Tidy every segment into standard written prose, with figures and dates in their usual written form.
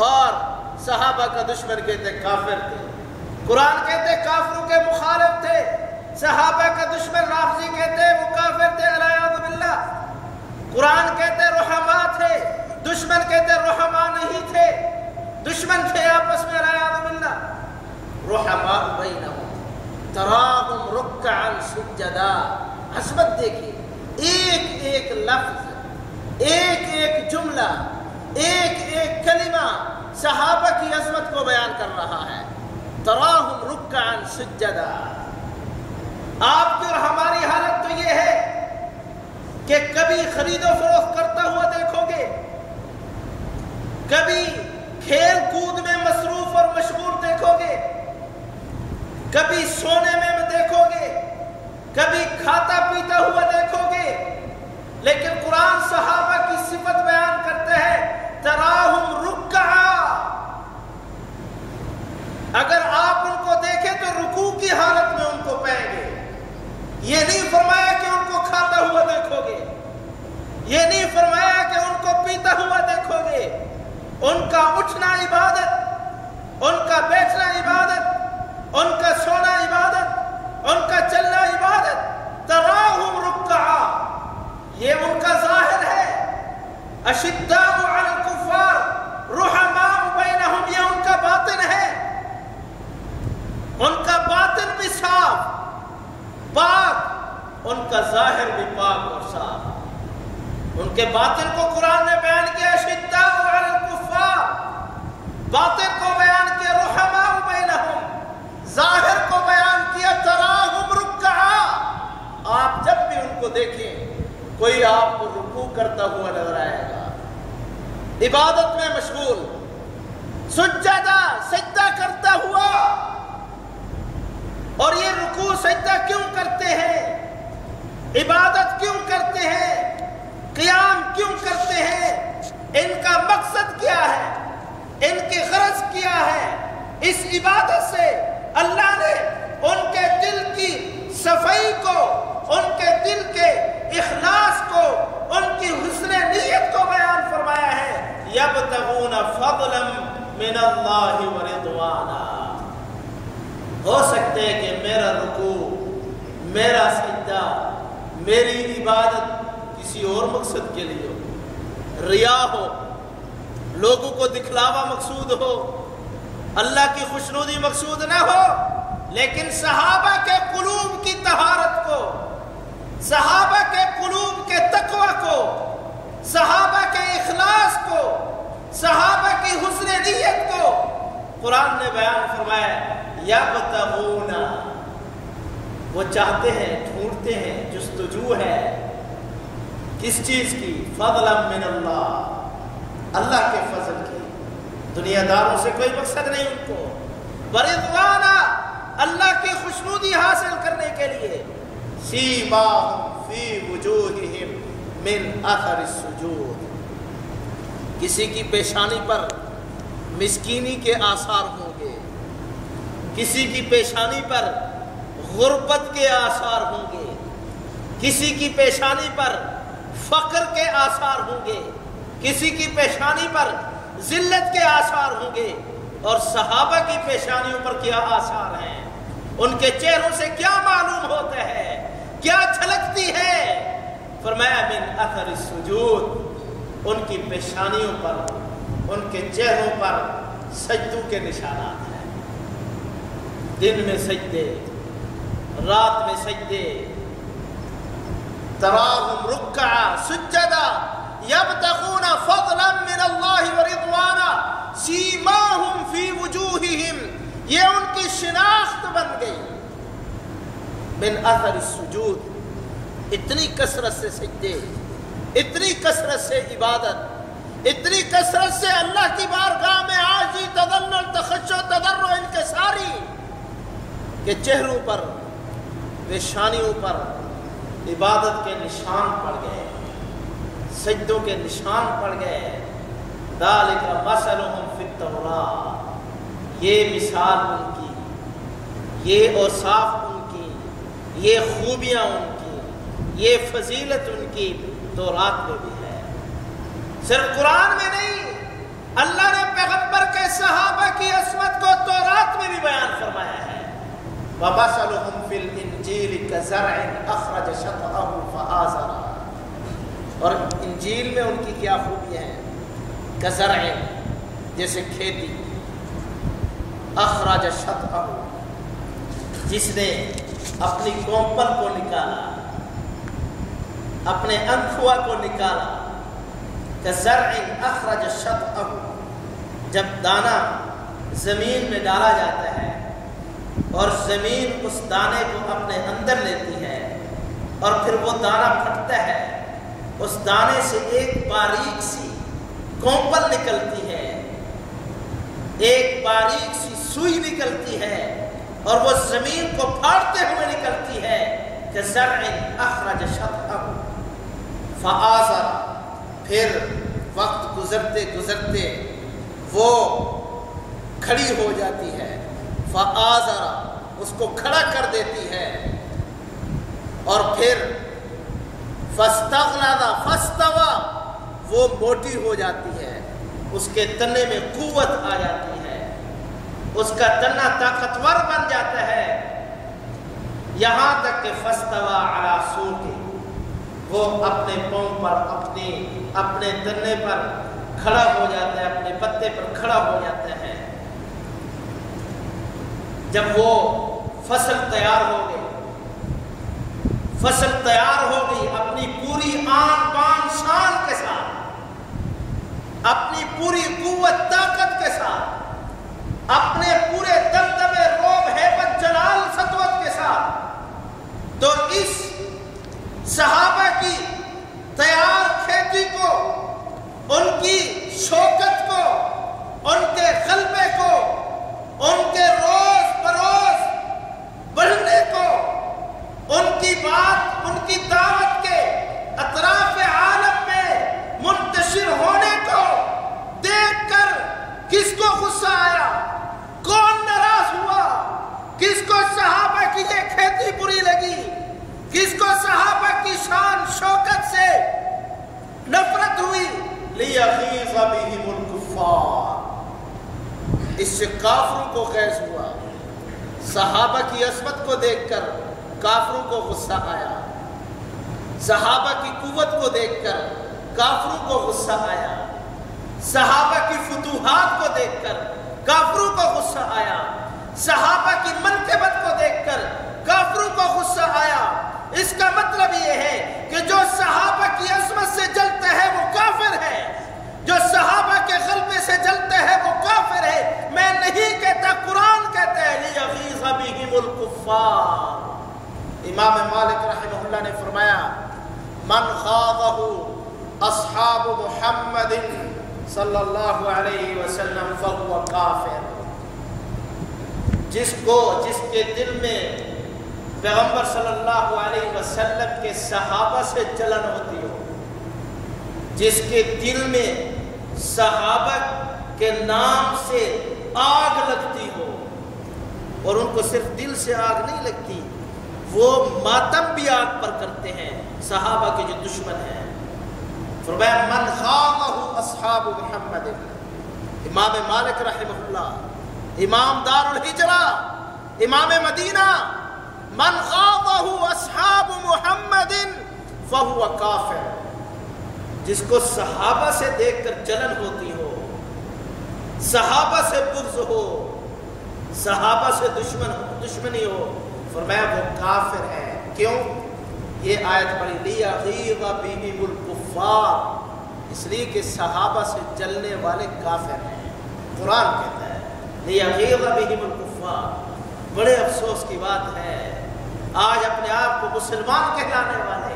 اور صحابہ کا دشمن کہتے کافر تھے، قرآن کہتے کافروں کے مخالف تھے، صحابہ کا دشمن رافضی کہتے وہ کافر تھے والعیاذ باللہ، قرآن کہتے رحماء تھے، دشمن کہتے رحماء نہیں تھے، دشمن تھے آپس میں والعیاذ باللہ۔ رحماء بینہم تراہم رکعا سجدا، عظمت دیکھیے، ایک ایک لفظ، ایک ایک جملہ، ایک ایک کلمہ صحابہ کی عظمت کو بیان کر رہا ہے۔ تراہم رکعا سجدا، آپ کی اور ہماری حالت تو یہ ہے کہ کبھی خرید و فروخت کرتا ہوا دیکھو گے، کبھی کھیل کود میں مصروف اور مشغول دیکھو گے، کبھی سونے میں دیکھو گے، کبھی کھاتا پیتا ہوا دیکھو گے، لیکن قرآن صحابہ کی صفت بیان کرتے ہیں تراہم رکعا، اگر آپ ان کو دیکھیں تو رکوع کی حالت میں ان کو پائیں گے۔ یہ نہیں فرمایا کہ ان کو کھاتا ہوا دیکھو گے، یہ نہیں فرمایا کہ ان کو پیتا ہوا دیکھو گے، ان کا اٹھنا عبادت، ان کا بیٹھنا عبادت، ان کا سونا عبادت، ان کا چلنا عبادت۔ تراہم رکعا، یہ ان کا ظاہر ہے، اشداء علی الکفار رحماء بینہم، یہ ان کا باطن ہے، ان کا باطن بھی صاف پاک، ان کا ظاہر بھی پاک اور صاف۔ ان کے باطن کو قرآن نے بیان کیا اشداء علی الکفار، باطن کو بیان کیا رحماء بینہم، ظاہر کو بیان کیا تراہم رکعا۔ آپ جب بھی ان کو دیکھیں کوئی آپ کو رکوع کرتا ہوا نظر آئے گا، عبادت میں مشغول، سجدہ سجدہ کرتا ہوا۔ اور یہ رکوع سجدہ کیوں کرتے ہیں، عبادت کیوں کرتے ہیں، قیام کیوں کرتے ہیں، ان کا مقصد کیا ہے، ان کی غرض کیا ہے؟ اس عبادت سے اللہ نے ان کے دل کی صفائی کو، ان کے دل کے اخلاص کو، ان کی حسن نیت کو بیان فرمایا ہے۔ یبتغون فضلا من اللہ ورضوانا، ہو سکتے ہے کہ میرا رکوع، میرا سجدہ، میری عبادت کسی اور مقصد کے لیے ہو، ریا ہو، لوگوں کو دکھلاوا مقصود ہو، اللہ کی خوشنودی مقصود نہ ہو، لیکن صحابہ کے قلوب کی طہارت کو، صحابہ کے قلوب کے تقوی کو، صحابہ کے اخلاص کو، صحابہ کی حسن نیت کو قرآن نے بیان فرمایا یبتغون، وہ چاہتے ہیں، ڈھونڈتے ہیں، جستجو ہے کس چیز کی؟ فضلا من اللہ، اللہ کے فضل کی، دنیا داروں سے کوئی مقصد نہیں ان کو، ورضوانا، اللہ کی خوشنودی حاصل کرنے کے لیے، سیماہم فی وجوہہم من اثر السجود، کسی کی پیشانی پر مسکینی کے آثار ہوں گے، کسی کی پیشانی پر غربت کے آثار ہوں گے، کسی کی پیشانی پر فقر کے آثار ہوں گے، کسی کی پیشانی پر ذلت کے آثار ہوں گے، اور صحابہ کی پیشانیوں پر کیا آثار ہیں، ان کے چہروں سے کیا معلوم ہوتا ہے، کیا جھلکتی ہے؟ فرمایا من اثر السجود، ان کی پیشانیوں پر، ان کے چہروں پر سجدوں کے نشانات ہیں، دن میں سجدے، رات میں سجدے، تراہم رکعا سجدا یبتغون فضلا من اللہ ورضوانا سیماہم فی وجوہہم، یہ ان کی شناخت بن گئی، من اثر السجود، اتنی کثرت سے سجدے، اتنی کثرت سے عبادت، اتنی کثرت سے اللہ کی بارگاہ میں عاجزی، تذلل، تخشع، تضرع، انکساری، کہ چہروں پر، پیشانیوں پر عبادت کے نشان پڑ گئے، سجدوں کے نشان پڑ گئے۔ ذالک مثلہم فی التوراۃ، یہ مثال ان کی، یہ اوصاف ان کی، یہ خوبیاں ان کی، یہ فضیلت ان کی تورات میں بھی ہے، صرف قرآن میں نہیں، اللہ نے پیغمبر وَمَثَلُهُمْ فِي الْإِنْجِيلِ كَزَرْعٍ أَخْرَجَ شَطْأَهُ فَآزَرَهُ، اور انجیل میں ان کی کیا خوبیاں ہیں؟ کزرع، جیسے کھیتی، اخرج شطأہ، جس نے اپنی کومپل کو نکالا، اپنے انخوا کو نکالا، کزرع اخرج شطأہ، جب دانہ زمین میں ڈالا جاتا ہے اور زمین اس دانے کو اپنے اندر لیتی ہے اور پھر وہ دانہ پھٹتا ہے، اس دانے سے ایک باریک سی کومپل نکلتی ہے، ایک باریک سی سوئی نکلتی ہے اور وہ زمین کو پھاڑتے ہوئے نکلتی ہے کہ زرع اخرج شطأہ فآزر، پھر وقت گزرتے گزرتے وہ کھڑی ہو جاتی ہے، فآزر، اس کو کھڑا کر دیتی ہے، اور پھر فاستغلظ فاستوى، وہ موٹی ہو جاتی ہے، اس کے تنے میں قوت آ جاتی ہے، اس کا تنا طاقتور بن جاتا ہے، یہاں تک کہ فاستوى علی سوقه، وہ اپنے پاؤں پر، اپنے تنے پر کھڑا ہو جاتا ہے، اپنے پتے پر کھڑا ہو جاتا ہے۔ جب وہ فصل تیار ہو گئی، فصل تیار ہو گئی اپنی پوری آن بان شان کے ساتھ، اپنی پوری قوت طاقت کے ساتھ، اپنے پورے دبدبے روب ہیبت جلال سطوت کے ساتھ، تو اس صحابہ کی تیار کھیتی کو، ان کی شوکت کو، ان کے غلبے کو، ان کے روز بروز بڑھنے کو، ان کی بات، ان کی دعوت کے اطراف عالم میں منتشر ہونے کو دیکھ کر کس کو غصہ آیا؟ کون ناراض ہوا؟ کس کو صحابہ کی یہ کھیتی بری لگی؟ کس کو صحابہ کی شان شوکت سے نفرت ہوئی؟ لِيَغِيظَ بِهِمُ الْكُفَّارِ، اس سے کافروں کو خیز ہوا، صحابہ کی عظمت کو دیکھ کر کافروں کو غصہ آیا، صحابہ کی قوت کو دیکھ کر کافروں کو غصہ آیا، صحابہ کی فتوحات کو دیکھ کر کافروں کو غصہ آیا، صحابہ کی منقبت کو دیکھ کر کافروں کو غصہ آیا۔ اس کا مطلب یہ ہے کہ جو صحابہ کی عظمت سے جلتا ہے وہ کافر ہے، جو صحابہ کے غلبے سے جلتا ہے وہ کافر ہے۔ میں نہیں کہتا، قرآن کہتا ہے لِيَغِيظَ بِهِمُ الْكُفَّارِ۔ امام مالک رحمہ اللہ نے فرمایا من غاضه اصحاب محمد صلی اللہ علیہ وسلم فهو کافر، جس کے دل میں پیغمبر صلی اللہ علیہ وسلم کے صحابہ سے جلن ہوتی ہو، جس کے دل میں صحابہ کے نام سے آگ لگتی ہو، اور ان کو صرف دل سے آگ نہیں لگتی، وہ ماتم بھی آگ پر کرتے ہیں صحابہ کے جو دشمن ہیں۔ فرمایا من غاضه اصحاب محمد، امام مالک رحمہ اللہ، امام دار الہجرہ، امام مدینہ، من غاضه اصحاب محمد فهو کافر، جس کو صحابہ سے دیکھ کر جلن ہوتی ہو، صحابہ سے بغض ہو، صحابہ سے دشمنی ہو، فرمایا وہ کافر ہے۔ کیوں؟ یہ آیت پڑھی لِيَغِيظَ بِهِمُ الْكُفَّارِ، اس لیے کہ صحابہ سے جلنے والے کافر ہیں۔ قرآن کہتا ہے لِيَغِيظَ بِهِمُ الْكُفَّارِ۔ بڑے افسوس کی بات ہے، آج اپنے آپ کو مسلمان کہلانے والے،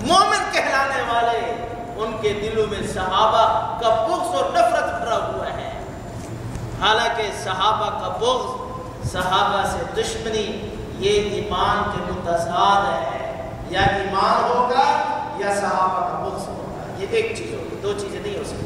مومن کہلانے والے، ان کے دلوں میں صحابہ کا بغض اور نفرت بھرا ہوا ہے، حالانکہ صحابہ کا بغض، صحابہ سے دشمنی، یہ ایمان کے متضاد ہے، یا ایمان ہوگا یا صحابہ کا بغض ہوگا، یہ ایک چیز ہوگی، دو چیزیں نہیں ہو سکتی۔